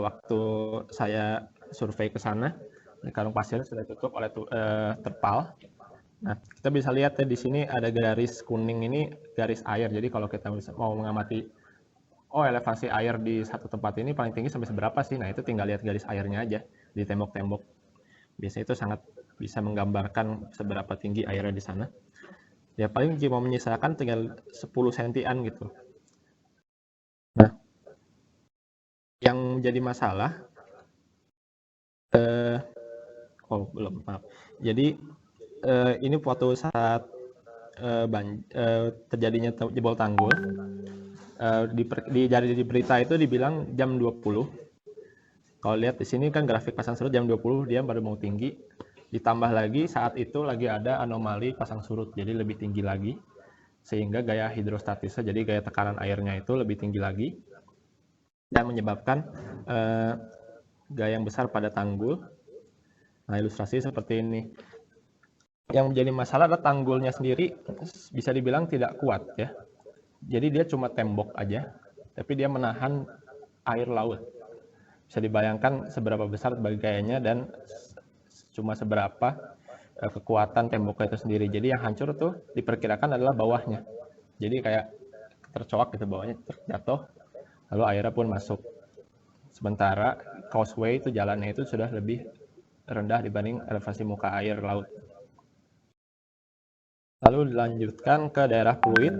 waktu saya survei ke sana, karung pasir sudah ditutup oleh terpal. Nah, kita bisa lihat ya di sini ada garis kuning ini garis air. Jadi kalau kita mau mengamati, oh elevasi air di satu tempat ini paling tinggi sampai seberapa sih? Nah, itu tinggal lihat garis airnya aja di tembok-tembok. Biasanya itu sangat bisa menggambarkan seberapa tinggi airnya di sana. Ya paling cuma menyisakan tinggal 10 sentian gitu. Nah, yang jadi masalah, belum, maaf. Jadi ini foto saat terjadinya jebol tanggul. Di berita itu dibilang jam 20. Kalau lihat di sini kan grafik pasang surut jam 20 dia baru mau tinggi. Ditambah lagi saat itu lagi ada anomali pasang surut, jadi lebih tinggi lagi. Sehingga gaya hidrostatisnya, jadi gaya tekanan airnya itu lebih tinggi lagi. Dan menyebabkan gaya yang besar pada tanggul. Nah, ilustrasi seperti ini. Yang menjadi masalah adalah tanggulnya sendiri bisa dibilang tidak kuat ya. Jadi dia cuma tembok aja, tapi dia menahan air laut. Bisa dibayangkan seberapa besar gayanya dan cuma seberapa kekuatan temboknya itu sendiri. Jadi yang hancur tuh diperkirakan adalah bawahnya. Jadi kayak tercoak gitu, bawahnya terjatuh, lalu airnya pun masuk. Sementara causeway itu jalannya itu sudah lebih rendah dibanding elevasi muka air laut. Lalu dilanjutkan ke daerah Pluit.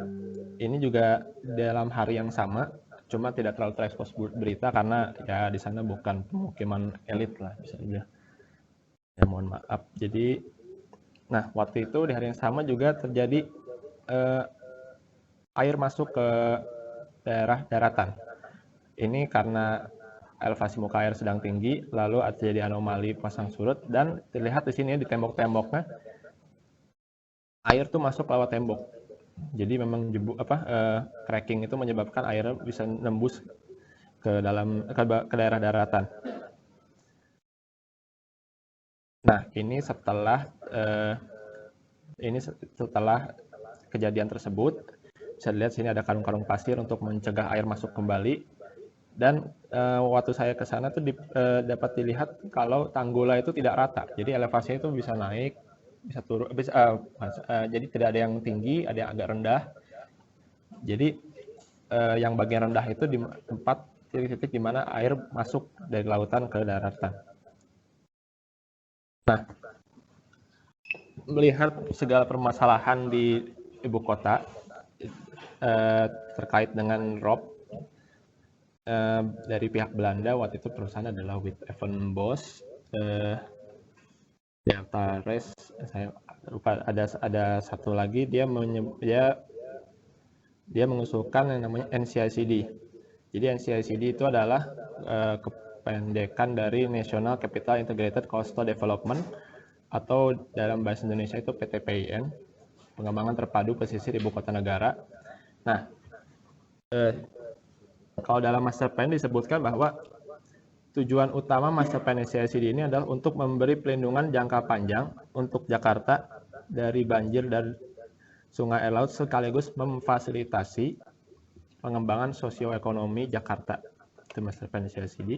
Ini juga dalam hari yang sama, cuma tidak terlalu terekspos berita karena ya di sana bukan pemukiman elit lah bisa dibilang. Ya mohon maaf. Jadi, nah waktu itu di hari yang sama juga terjadi air masuk ke daerah daratan. Ini karena elevasi muka air sedang tinggi, lalu terjadi anomali pasang surut dan terlihat di sini di tembok-temboknya air tuh masuk lewat tembok. Jadi memang cracking itu menyebabkan air bisa nembus ke daerah daratan. Nah, ini setelah kejadian tersebut, bisa dilihat sini ada karung-karung pasir untuk mencegah air masuk kembali. Dan waktu saya ke sana tuh dapat dilihat kalau tanggulnya itu tidak rata. Jadi elevasinya itu bisa naik, bisa turun, jadi tidak ada yang tinggi, ada yang agak rendah. Jadi yang bagian rendah itu di tempat titik-titik di mana air masuk dari lautan ke daratan. Nah, melihat segala permasalahan di ibu kota terkait dengan ROP dari pihak Belanda, waktu itu perusahaan adalah Withaven-Bosch, Delta Res, saya lupa ada satu lagi, dia mengusulkan yang namanya NCICD. Jadi NCICD itu adalah kependekan dari National Capital Integrated Coastal Development, atau dalam bahasa Indonesia itu PTPIN, pengembangan terpadu pesisir ibu kota negara. Nah, kalau dalam master plan disebutkan bahwa tujuan utama master plan NCICD ini adalah untuk memberi pelindungan jangka panjang untuk Jakarta dari banjir dan sungai air laut, sekaligus memfasilitasi pengembangan sosioekonomi Jakarta. Itu master plan NCICD.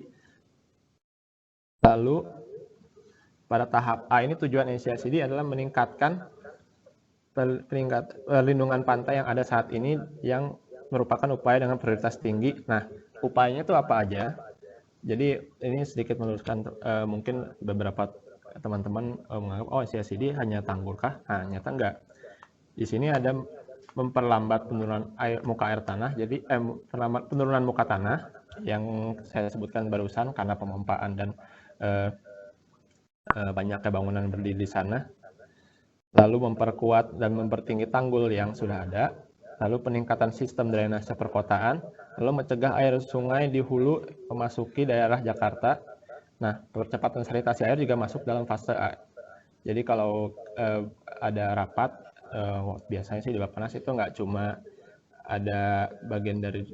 Lalu pada tahap A ini tujuan NCICD adalah meningkatkan perlindungan pantai yang ada saat ini yang merupakan upaya dengan prioritas tinggi. Nah, upayanya itu apa aja? Jadi ini sedikit meluruskan, mungkin beberapa teman-teman menganggap, oh NCICD hanya tanggul kah? Nah, nyata enggak. Di sini ada memperlambat penurunan muka air tanah, jadi penurunan muka tanah yang saya sebutkan barusan karena pemompaan dan banyaknya bangunan berdiri di sana. Lalu memperkuat dan mempertinggi tanggul yang sudah ada, lalu peningkatan sistem drainase perkotaan, lalu mencegah air sungai di hulu memasuki daerah Jakarta. Nah, percepatan sanitasi air juga masuk dalam fase A. Jadi kalau ada rapat, biasanya sih di Bappenas itu nggak cuma ada bagian dari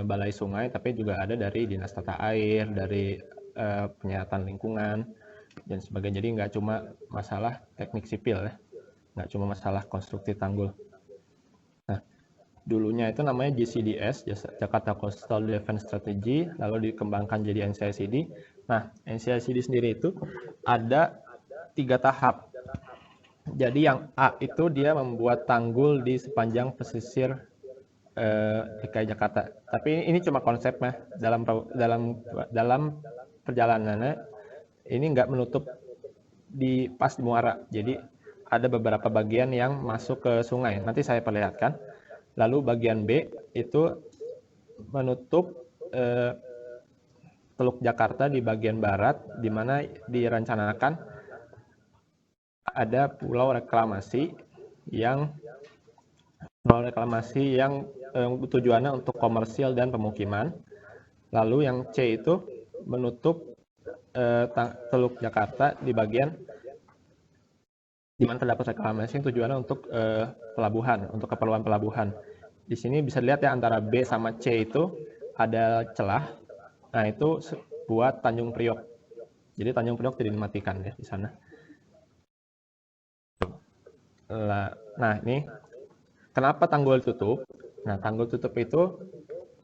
balai sungai, tapi juga ada dari Dinas Tata Air, dari penyihatan lingkungan, dan sebagainya. Jadi nggak cuma masalah teknik sipil ya, nggak cuma masalah konstruksi tanggul. Nah, dulunya itu namanya JCDS, Jakarta Coastal Defense Strategy, lalu dikembangkan jadi NCICD. Nah, NCICD sendiri itu ada 3 tahap. Jadi yang A itu dia membuat tanggul di sepanjang pesisir DKI Jakarta. Tapi ini cuma konsepnya, dalam perjalanannya ini nggak menutup pas di muara. Jadi ada beberapa bagian yang masuk ke sungai. Nanti saya perlihatkan. Lalu bagian B itu menutup Teluk Jakarta di bagian barat, di mana direncanakan ada pulau reklamasi yang tujuannya untuk komersial dan pemukiman. Lalu yang C itu menutup Teluk Jakarta di bagian di mana terdapat reklamasi yang tujuannya untuk pelabuhan, untuk keperluan pelabuhan. Di sini bisa dilihat ya, antara B sama C itu ada celah. Nah, itu buat Tanjung Priok. Jadi Tanjung Priok tidak dimatikan ya di sana. Nah, ini kenapa tanggul tutup? Nah, tanggul tutup itu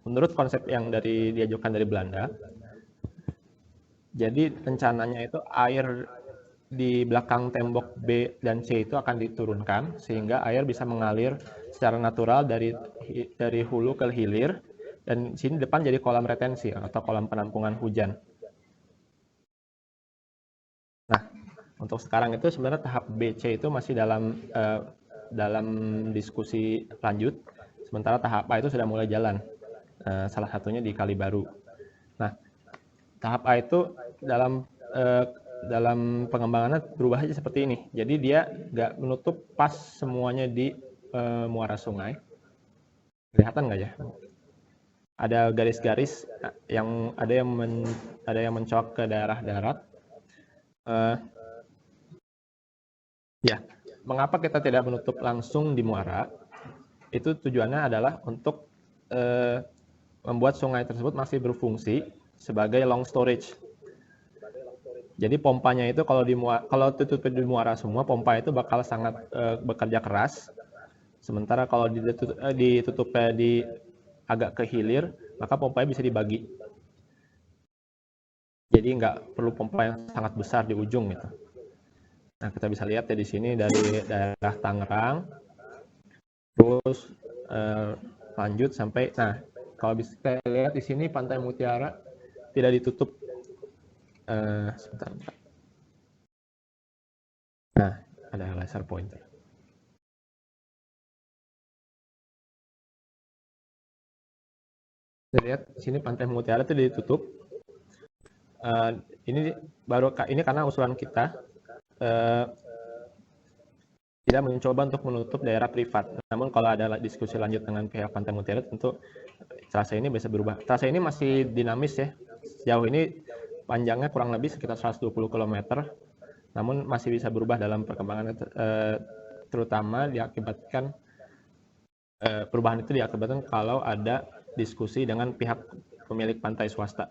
menurut konsep yang diajukan dari Belanda. Jadi rencananya itu air di belakang tembok B dan C itu akan diturunkan sehingga air bisa mengalir secara natural dari hulu ke hilir, dan sini depan jadi kolam retensi atau kolam penampungan hujan. Nah, untuk sekarang itu sebenarnya tahap B, C itu masih dalam diskusi lanjut, sementara tahap A itu sudah mulai jalan, salah satunya di Kali Baru. Nah, tahap A itu dalam pengembangannya berubah aja seperti ini. Jadi dia nggak menutup pas semuanya di muara sungai. Kelihatan nggak ya? Ada garis-garis yang ada yang mencolok ke daerah darat. Ya, mengapa kita tidak menutup langsung di muara? Itu tujuannya adalah untuk membuat sungai tersebut masih berfungsi sebagai long storage. Jadi pompanya itu kalau tutup di muara semua, pompa itu bakal sangat bekerja keras. Sementara kalau ditutupnya di agak ke hilir, maka pompanya bisa dibagi. Jadi nggak perlu pompa yang sangat besar di ujung gitu. Nah, kita bisa lihat ya di sini dari daerah Tangerang, terus lanjut sampai, nah kalau bisa kita lihat di sini Pantai Mutiara tidak ditutup. Sebentar. Nah, ada laser pointer. Kita lihat di sini Pantai Mutiara itu ditutup. Ini karena usulan kita tidak mencoba untuk menutup daerah privat. Namun kalau ada diskusi lanjut dengan pihak Pantai Mutiara, tentu trase ini bisa berubah. Trase ini masih dinamis ya. Sejauh ini panjangnya kurang lebih sekitar 120 km. Namun masih bisa berubah dalam perkembangan, terutama diakibatkan perubahan itu diakibatkan kalau ada diskusi dengan pihak pemilik pantai swasta.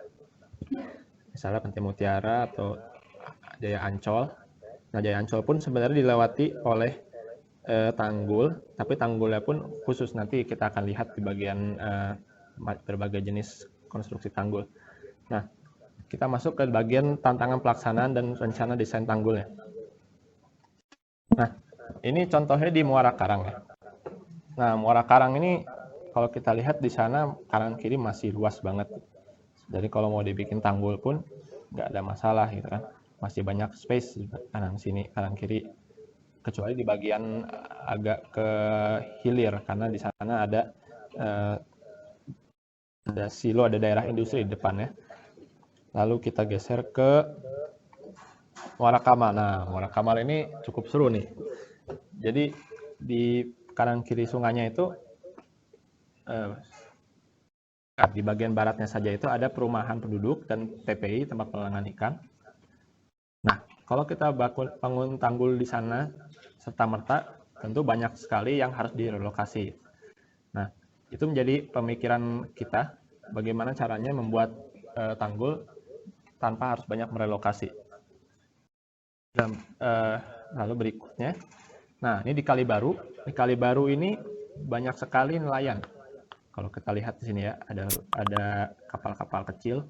Misalnya Pantai Mutiara atau Jaya Ancol. Nah, Jaya Ancol pun sebenarnya dilewati oleh tanggul, tapi tanggulnya pun khusus, nanti kita akan lihat di bagian berbagai jenis konstruksi tanggul. Nah, kita masuk ke bagian tantangan pelaksanaan dan rencana desain tanggulnya. Nah, ini contohnya di Muara Karang ya. Nah, Muara Karang ini kalau kita lihat di sana kanan kiri masih luas banget. Jadi kalau mau dibikin tanggul pun nggak ada masalah gitu kan. Masih banyak space kanan sini, kanan kiri. Kecuali di bagian agak ke hilir karena di sana ada silo, ada daerah industri di depannya. Lalu kita geser ke Muara Kamal. Nah, Muara Kamal ini cukup seru nih. Jadi di kanan kiri sungainya itu di bagian baratnya saja itu ada perumahan penduduk dan TPI, tempat pelelangan ikan. Nah, kalau kita bangun tanggul di sana serta-merta, tentu banyak sekali yang harus direlokasi. Nah, itu menjadi pemikiran kita bagaimana caranya membuat tanggul tanpa harus banyak merelokasi. Dan lalu berikutnya, nah ini di Kali Baru. Di Kali Baru ini banyak sekali nelayan. Kalau kita lihat di sini ya, ada kapal-kapal kecil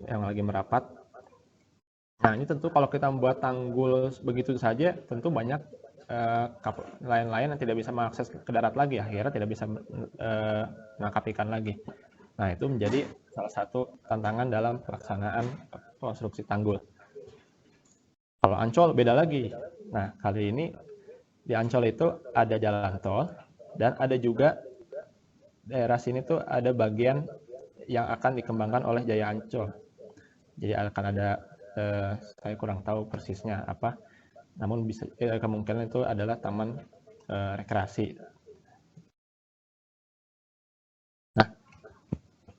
yang lagi merapat. Nah, ini tentu kalau kita membuat tanggul begitu saja, tentu banyak nelayan-nelayan yang tidak bisa mengakses ke darat lagi, akhirnya tidak bisa menangkap ikan lagi. Nah, itu menjadi salah satu tantangan dalam pelaksanaan konstruksi tanggul. Kalau Ancol beda lagi. Nah, kali ini di Ancol itu ada jalan tol dan ada juga daerah sini tuh ada bagian yang akan dikembangkan oleh Jaya Ancol. Jadi akan ada saya kurang tahu persisnya apa, namun bisa kemungkinan itu adalah taman rekreasi. Nah,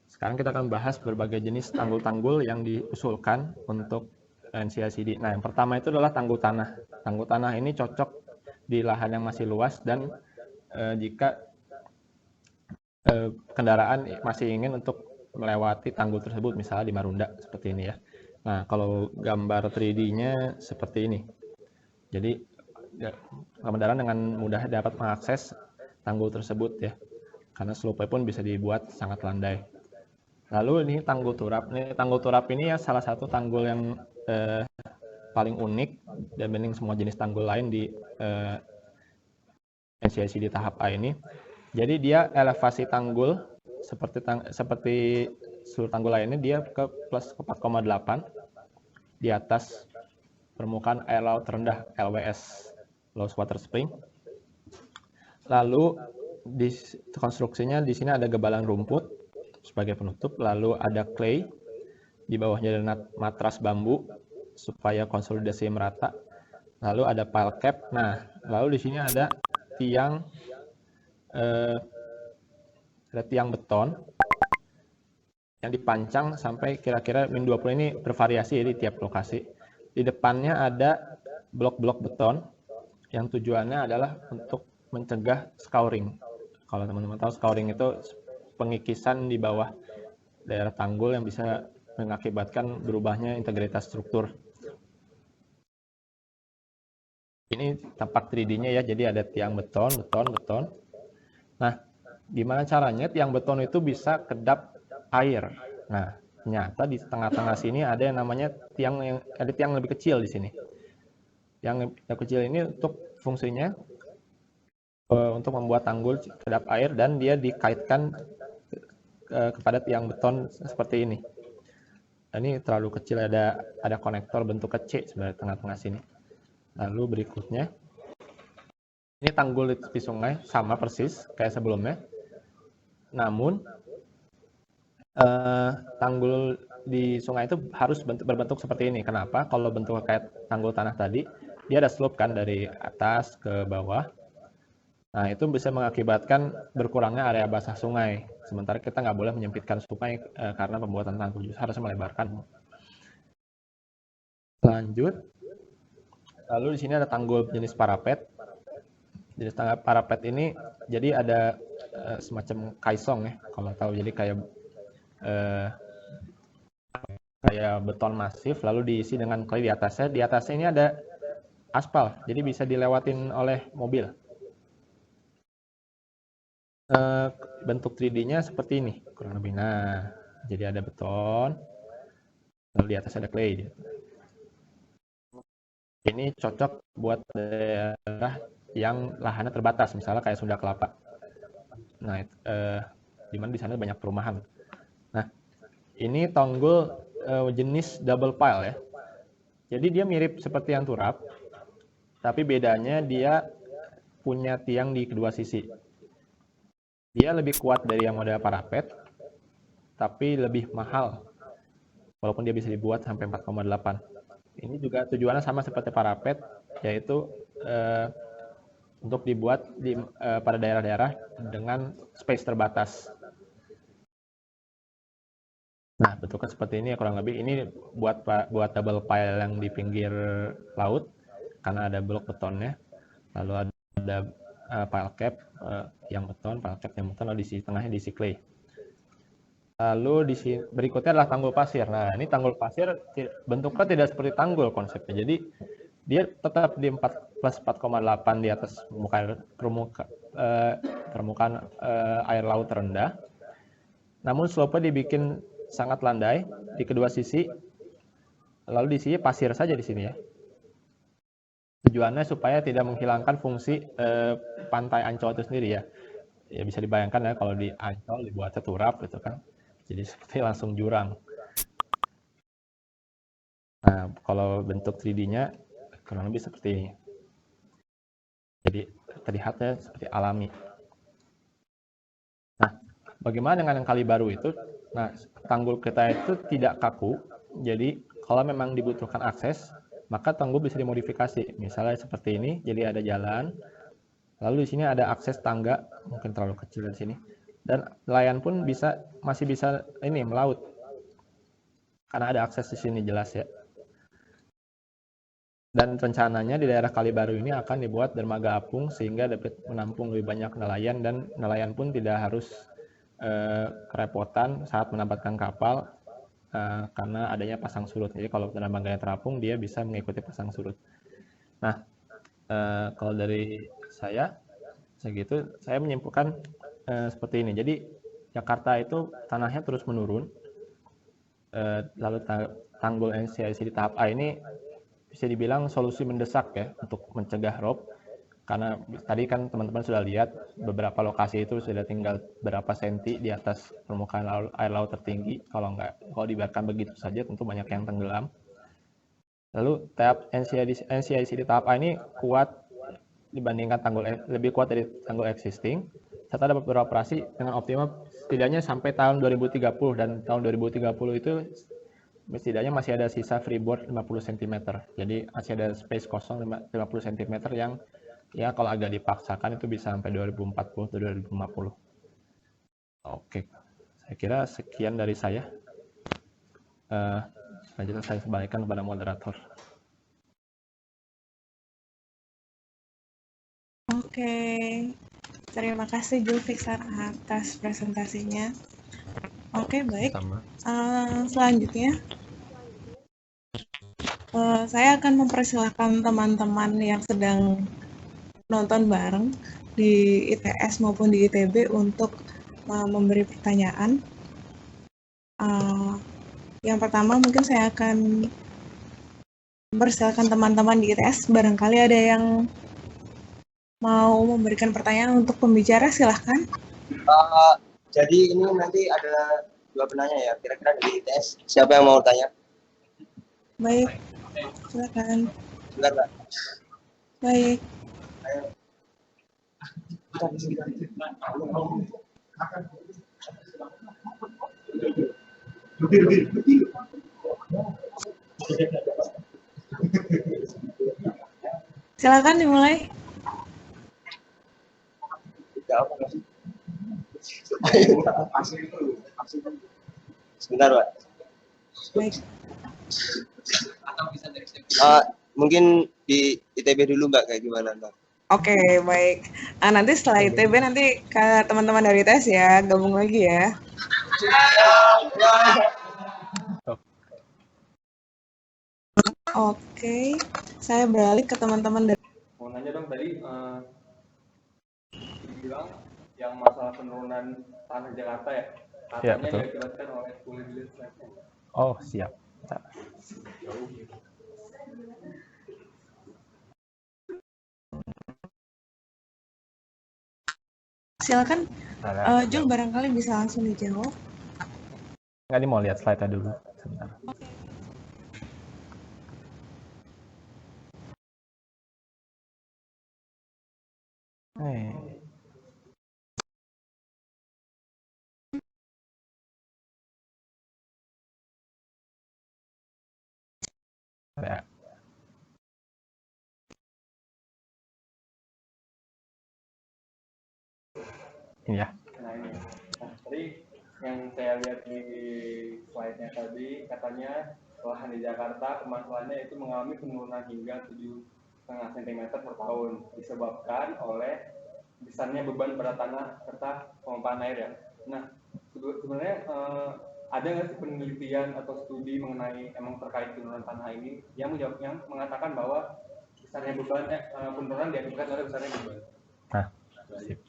sekarang kita akan bahas berbagai jenis tanggul-tanggul yang diusulkan untuk NCICD. Nah, yang pertama itu adalah tanggul tanah. Tanggul tanah ini cocok di lahan yang masih luas dan jika kendaraan masih ingin untuk melewati tanggul tersebut, misalnya di Marunda seperti ini ya. Nah, kalau gambar 3D-nya seperti ini. Jadi kendaraan dengan mudah dapat mengakses tanggul tersebut ya, karena slope pun bisa dibuat sangat landai. Lalu ini tanggul turap. Ini tanggul turap ini ya salah satu tanggul yang paling unik dibanding semua jenis tanggul lain di NCICD tahap A ini. Jadi dia elevasi tanggul seperti seluruh tanggul lainnya, dia ke plus 4,8 di atas permukaan air laut rendah LWS, Low Water Spring. Lalu di konstruksinya di sini ada gebalan rumput sebagai penutup, lalu ada clay, di bawahnya ada matras bambu supaya konsolidasi merata. Lalu ada pile cap. Nah, lalu di sini ada tiang beton yang dipancang sampai kira-kira -20, ini bervariasi di tiap lokasi. Di depannya ada blok-blok beton yang tujuannya adalah untuk mencegah scouring. Kalau teman-teman tahu, scouring itu pengikisan di bawah daerah tanggul yang bisa mengakibatkan berubahnya integritas struktur. Ini tampak 3D-nya ya, jadi ada tiang beton. Nah, gimana caranya tiang beton itu bisa kedap air? Nah, ternyata di tengah-tengah sini ada yang namanya ada tiang lebih kecil di sini. Yang kecil ini untuk fungsinya untuk membuat tanggul kedap air, dan dia dikaitkan kepada tiang beton seperti ini. Ini terlalu kecil, ada konektor bentuk C sebenarnya tengah-tengah sini. Lalu berikutnya, ini tanggul di tepi sungai sama persis kayak sebelumnya. Namun tanggul di sungai itu harus berbentuk seperti ini. Kenapa? Kalau bentuk kayak tanggul tanah tadi, dia ada slope kan dari atas ke bawah. Nah, itu bisa mengakibatkan berkurangnya area basah sungai. Sementara kita nggak boleh menyempitkan sungai karena pembuatan tanggul, harus melebarkan. Lanjut. Lalu di sini ada tanggul jenis parapet. Jenis parapet ini jadi ada semacam kaisong ya, kalau tahu. Jadi kayak beton masif lalu diisi dengan clay di atasnya. Di atasnya ini ada aspal, jadi bisa dilewatin oleh mobil. Bentuk 3D-nya seperti ini kurang lebih. Nah, jadi ada beton, lalu di atas ada clay. Ini cocok buat daerah yang lahannya terbatas, misalnya kayak Sunda Kelapa. Nah, dimana di sana banyak perumahan. Nah, ini tanggul jenis double pile ya. Jadi dia mirip seperti yang turap, tapi bedanya dia punya tiang di kedua sisi. Dia lebih kuat dari yang model parapet, tapi lebih mahal, walaupun dia bisa dibuat sampai 4,8. Ini juga tujuannya sama seperti parapet, yaitu untuk dibuat pada daerah-daerah dengan space terbatas. Nah, bentuknya seperti ini ya kurang lebih. Ini buat double pile yang di pinggir laut, karena ada blok betonnya. Lalu ada pile cap yang beton, pile cap yang beton, lalu di tengahnya diisi clay. Lalu di sini berikutnya adalah tanggul pasir. Nah, ini tanggul pasir bentuknya tidak seperti tanggul konsepnya. Jadi dia tetap di 4 plus 4,8 di atas permukaan air laut rendah. Namun slope-nya dibikin sangat landai di kedua sisi. Lalu di sini pasir saja di sini ya. Tujuannya supaya tidak menghilangkan fungsi pantai Ancol itu sendiri ya. Ya bisa dibayangkan ya kalau di Ancol dibuatnya turap gitu kan. Jadi seperti langsung jurang. Nah, kalau bentuk 3D-nya kurang lebih seperti ini. Jadi terlihatnya seperti alami. Nah, bagaimana dengan yang kali baru itu? Nah, tanggul kita itu tidak kaku. Jadi kalau memang dibutuhkan akses, maka tanggul bisa dimodifikasi. Misalnya seperti ini, jadi ada jalan. Lalu di sini ada akses tangga, mungkin terlalu kecil di sini. Dan nelayan pun masih bisa ini melaut. Karena ada akses di sini jelas ya. Dan rencananya di daerah Kali Baru ini akan dibuat dermaga apung sehingga dapat menampung lebih banyak nelayan dan nelayan pun tidak harus kerepotan saat menambahkan kapal karena adanya pasang surut. Jadi kalau dermaganya terapung dia bisa mengikuti pasang surut. Nah, kalau dari saya segitu saya menyimpulkan seperti ini. Jadi Jakarta itu tanahnya terus menurun. Lalu tanggul NCIC di tahap A ini bisa dibilang solusi mendesak ya untuk mencegah rob, karena tadi kan teman-teman sudah lihat beberapa lokasi itu sudah tinggal berapa senti di atas permukaan air laut tertinggi. Kalau dibiarkan begitu saja tentu banyak yang tenggelam. Lalu tahap NCIC di tahap A ini kuat dibandingkan lebih kuat dari tanggul existing, serta dapat beroperasi dengan optimal setidaknya sampai tahun 2030, dan tahun 2030 itu setidaknya masih ada sisa freeboard 50 cm. Jadi masih ada space kosong 50 cm yang ya kalau agak dipaksakan itu bisa sampai 2040 atau 2050. Oke, saya kira sekian dari saya. Selanjutnya saya kembalikan kepada moderator. Oke, terima kasih Julfikar atas presentasinya. Oke, baik. Selanjutnya, saya akan mempersilahkan teman-teman yang sedang nonton bareng di ITS maupun di ITB untuk memberi pertanyaan. Yang pertama mungkin saya akan mempersilahkan teman-teman di ITS, barangkali ada yang mau memberikan pertanyaan untuk pembicara, silahkan. Jadi ini nanti ada 2 penanya ya, kira-kira dari ITS. Siapa yang mau tanya? Baik, silakan. Sebentar, Pak. Baik. Ayo. Silakan dimulai. Sebentar, Pak. Baik. Mungkin di ITB dulu, Mbak, kayak gimana, Mbak? Oke, baik. Nanti setelah ITB nanti ke teman-teman dari ITS ya, gabung lagi ya. Oke, saya balik ke teman-teman dari. Mau nanya dong tadi, dibilang yang masalah penurunan tanah Jakarta ya, katanya diakibatkan oleh kulit slide-nya. Oh, siap. Silakan, Jul barangkali bisa langsung dijawab. Nggak, mau lihat slide-nya dulu sebentar. Ya. Ini ya. Nah ini, tadi yang saya lihat di slide-nya tadi katanya lahan di Jakarta permasalahannya itu mengalami penurunan hingga 7,5 cm per tahun disebabkan oleh besarnya beban pada tanah serta pemompaan air ya. Nah sebenarnya ada nggak sih penelitian atau studi mengenai emang terkait penurunan tanah ini yang mengatakan bahwa besarnya beban penurunan diakibatkan oleh besarnya beban. Nah, sip.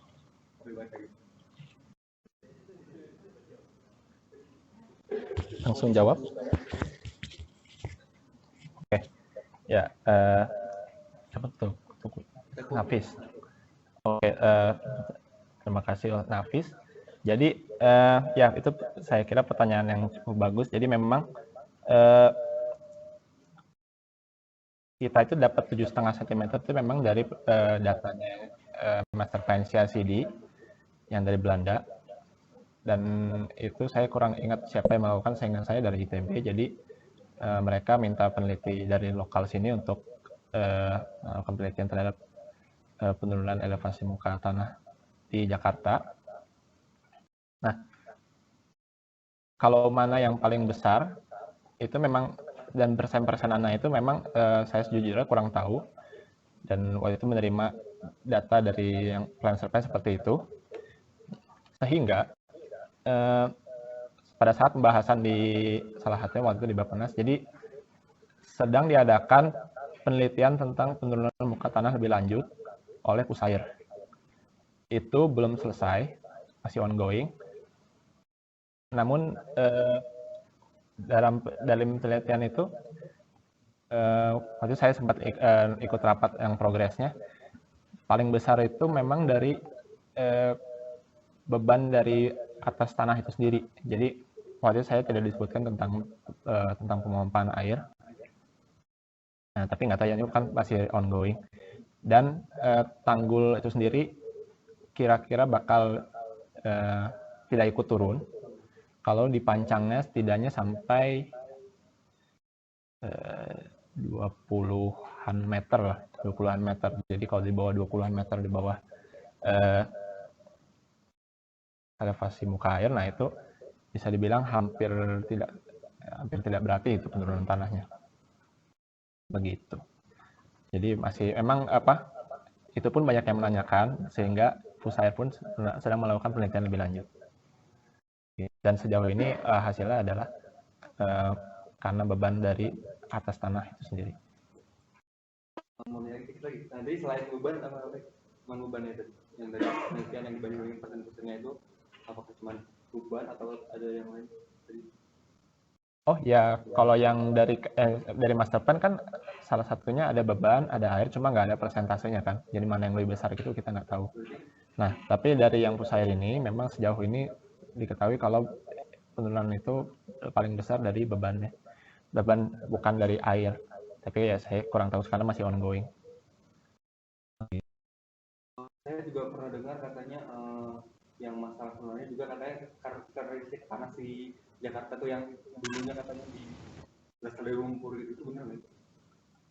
Lebih baik kayak gitu. Langsung jawab. Oke. Ya, siapa tuh? Nafis. Oke, terima kasih Nafis. Jadi ya itu saya kira pertanyaan yang cukup bagus. Jadi memang kita itu dapat 7,5 cm itu memang dari datanya Master Plan CICD yang dari Belanda. Dan itu saya kurang ingat siapa yang melakukan, seingat saya dari ITB. Jadi mereka minta peneliti dari lokal sini untuk melakukan penelitian terhadap penurunan elevasi muka tanah di Jakarta. Nah, kalau mana yang paling besar, itu memang, dan persen-persenannya itu memang saya sejujurnya kurang tahu. Dan waktu itu menerima data dari yang plan survey seperti itu. Sehingga pada saat pembahasan di salah satunya waktu itu di Bappenas, jadi sedang diadakan penelitian tentang penurunan muka tanah lebih lanjut oleh Pusair. Itu belum selesai, masih ongoing. Namun dalam penelitian itu, waktu saya sempat ikut rapat yang progresnya, paling besar itu memang dari beban dari atas tanah itu sendiri. Jadi waktu itu saya tidak disebutkan tentang pemompaan air. Nah, tapi nggak tahu, ini kan masih ongoing. Dan tanggul itu sendiri kira-kira bakal tidak ikut turun kalau dipancangnya setidaknya sampai 20-an meter lah, 20-an meter. Jadi kalau di bawah 20-an meter di bawah elevasi muka air, nah itu bisa dibilang hampir tidak berarti itu penurunan tanahnya. Begitu. Jadi masih emang itu pun banyak yang menanyakan, sehingga Pusair pun sedang melakukan penelitian lebih lanjut. Dan sejauh ini hasilnya adalah karena beban dari atas tanah itu sendiri. Nanti selain beban apa bebannya itu yang dari penelitian yang dibandingin persen-persennya itu, apakah cuma beban atau ada yang lain? Oh ya, kalau yang dari master plan kan salah satunya ada beban, ada air, cuma nggak ada persentasenya kan. Jadi mana yang lebih besar itu kita nggak tahu. Nah, tapi dari yang Pusair ini memang sejauh ini diketahui kalau penurunan itu paling besar dari bebannya. Beban bukan dari air. Tapi ya saya kurang tahu sekarang, masih ongoing. Saya juga pernah dengar katanya yang masalah penurunannya juga katanya karakteristik panas di Jakarta tuh yang dulunya katanya berasal dari lumpur gitu, itu benar nggak?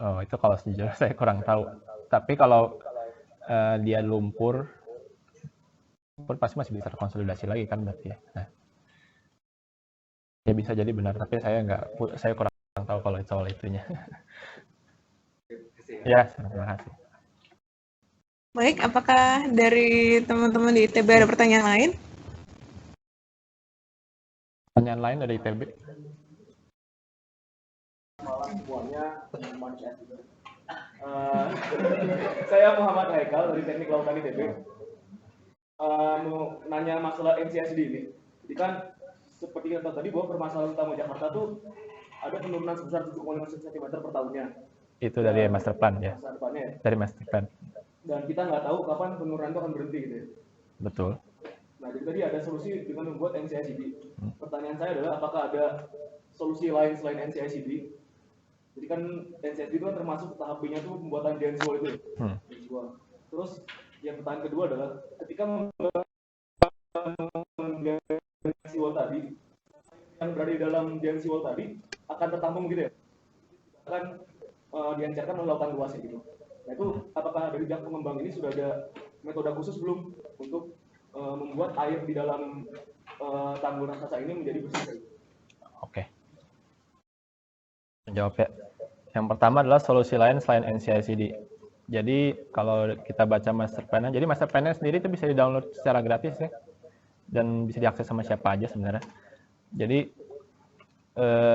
Oh, itu kalau sejujurnya saya kurang tahu. Tapi kalau dia lumpur pasti masih bisa terkonsolidasi lagi kan berarti ya. Nah, ya bisa jadi benar, tapi saya kurang tahu kalau soal itunya. Ya, terima kasih. Baik, apakah dari teman-teman di ITB ada pertanyaan lain? Pertanyaan lain dari ITB? Saya Muhammad Haikal dari Teknik Lautan ITB. Mau nanya masalah NCICD ini. Jadi kan seperti yang tadi bahwa permasalahan utama Jakarta tuh ada penurunan sebesar 7,5 cm per tahunnya. Itu dari master plan ya? Dari master plan. Dan kita nggak tahu kapan penurunan itu akan berhenti gitu ya. Betul. Nah, jadi tadi ada solusi dengan membuat NCICD. Pertanyaan saya adalah apakah ada solusi lain selain NCICD? Jadi kan NCICD itu kan termasuk tahap B-nya tuh pembuatan dance wall itu. Terus yang pertanyaan kedua adalah ketika membangun dance wall tadi, yang berada di dalam dance wall tadi akan tertampung gitu ya? Akan diancarkan oleh lautan luas ya gitu. Nah itu apakah dari pihak pengembang ini sudah ada metode khusus belum untuk membuat air di dalam tanggul raksasa ini menjadi bersih? Oke. Menjawab ya. Yang pertama adalah solusi lain selain NCICD. Jadi kalau kita baca master plan-nya, jadi master plan-nya sendiri itu bisa di-download secara gratis ya, dan bisa diakses sama siapa aja sebenarnya. Jadi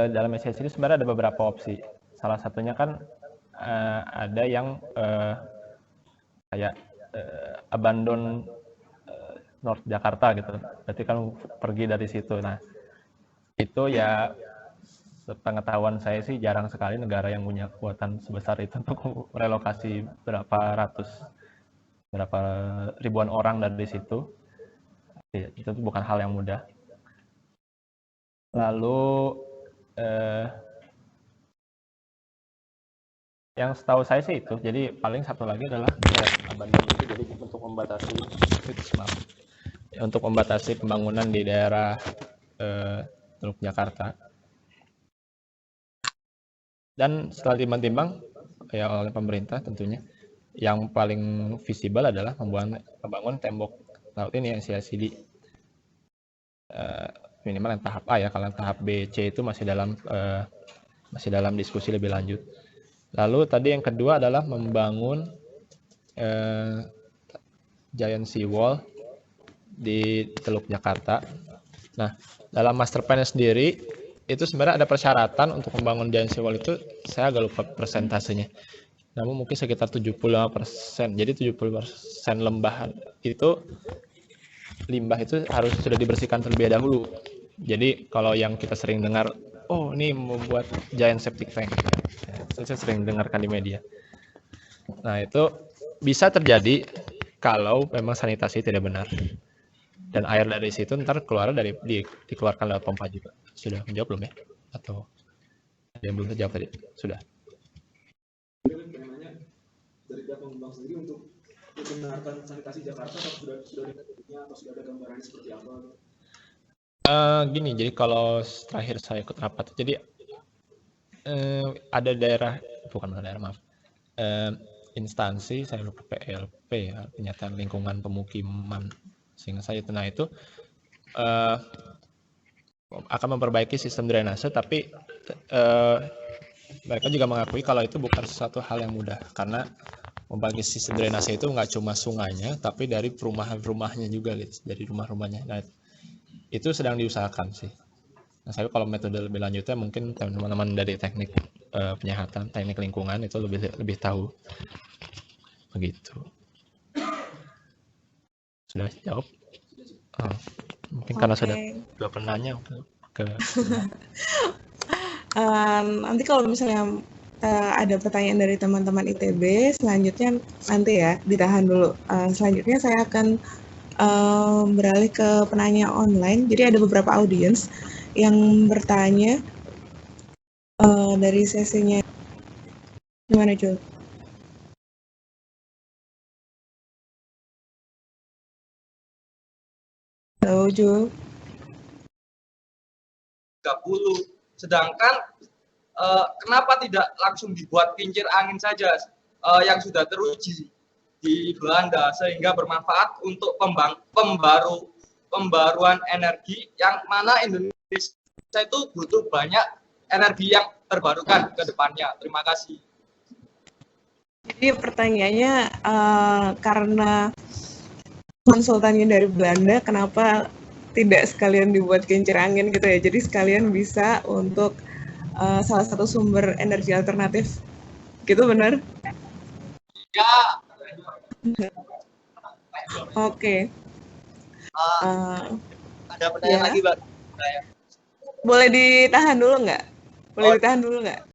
dalam NCICD sebenarnya ada beberapa opsi. Salah satunya kan ada yang kayak abandon North Jakarta gitu. Berarti kan pergi dari situ. Nah, itu ya sepengetahuan saya sih jarang sekali negara yang punya kekuatan sebesar itu untuk relokasi berapa ribuan orang dari situ. Itu bukan hal yang mudah. Lalu yang setahu saya sih itu. Jadi paling satu lagi adalah abandon itu, jadi untuk membatasi pembangunan di daerah Teluk Jakarta. Dan setelah timbang-timbang ya oleh pemerintah tentunya, yang paling visible adalah membangun tembok laut ini yang CICD. Minimal yang tahap A ya, kalau yang tahap B, C itu masih dalam diskusi lebih lanjut. Lalu tadi yang kedua adalah membangun giant seawall di Teluk Jakarta. Nah, dalam master plan sendiri itu sebenarnya ada persyaratan untuk membangun giant seawall itu, saya agak lupa persentasenya. Namun mungkin sekitar 75%. Jadi 70% limbah itu harus sudah dibersihkan terlebih dahulu. Jadi kalau yang kita sering dengar, oh ini membuat giant septic tank, saya sering dengarkan di media. Nah itu bisa terjadi kalau memang sanitasi tidak benar, dan air dari situ ntar dikeluarkan lewat pompa juga. Sudah menjawab belum ya? Atau ada yang belum terjawab tadi? Sudah. Dari pihak pengembang sendiri untuk membenarkan sanitasi Jakarta, atau sudah ada gambarannya seperti apa? Gini, jadi kalau terakhir saya ikut rapat, jadi ada instansi, saya lupa, PLP ya, penyataan lingkungan pemukiman, sehingga saya nah itu akan memperbaiki sistem drainase, tapi mereka juga mengakui kalau itu bukan sesuatu hal yang mudah, karena memperbaiki sistem drainase itu nggak cuma sungainya, tapi dari rumahnya juga gitu, dari rumah-rumahnya. Nah itu sedang diusahakan sih. Nah saya kalau metode lebih lanjutnya mungkin teman-teman dari teknik penyehatan, teknik lingkungan itu lebih tahu. Begitu. Sudah jawab? Mungkin karena sudah penanya ke nanti kalau misalnya ada pertanyaan dari teman-teman ITB, selanjutnya nanti ya ditahan dulu. Selanjutnya saya akan beralih ke penanya online. Jadi ada beberapa audiens yang bertanya dari sesinya. Gimana, Jul? Halo, Jul. 30. Sedangkan kenapa tidak langsung dibuat kincir angin saja yang sudah teruji di Belanda, sehingga bermanfaat untuk pembaruan energi, yang mana Indonesia itu butuh banyak energi yang terbarukan ke depannya. Terima kasih. Jadi pertanyaannya karena konsultannya dari Belanda, kenapa tidak sekalian dibuat kincir angin gitu ya? Jadi sekalian bisa untuk salah satu sumber energi alternatif, gitu benar? Ya. Oke. Ada pertanyaan lagi, Mbak? Boleh ditahan dulu nggak?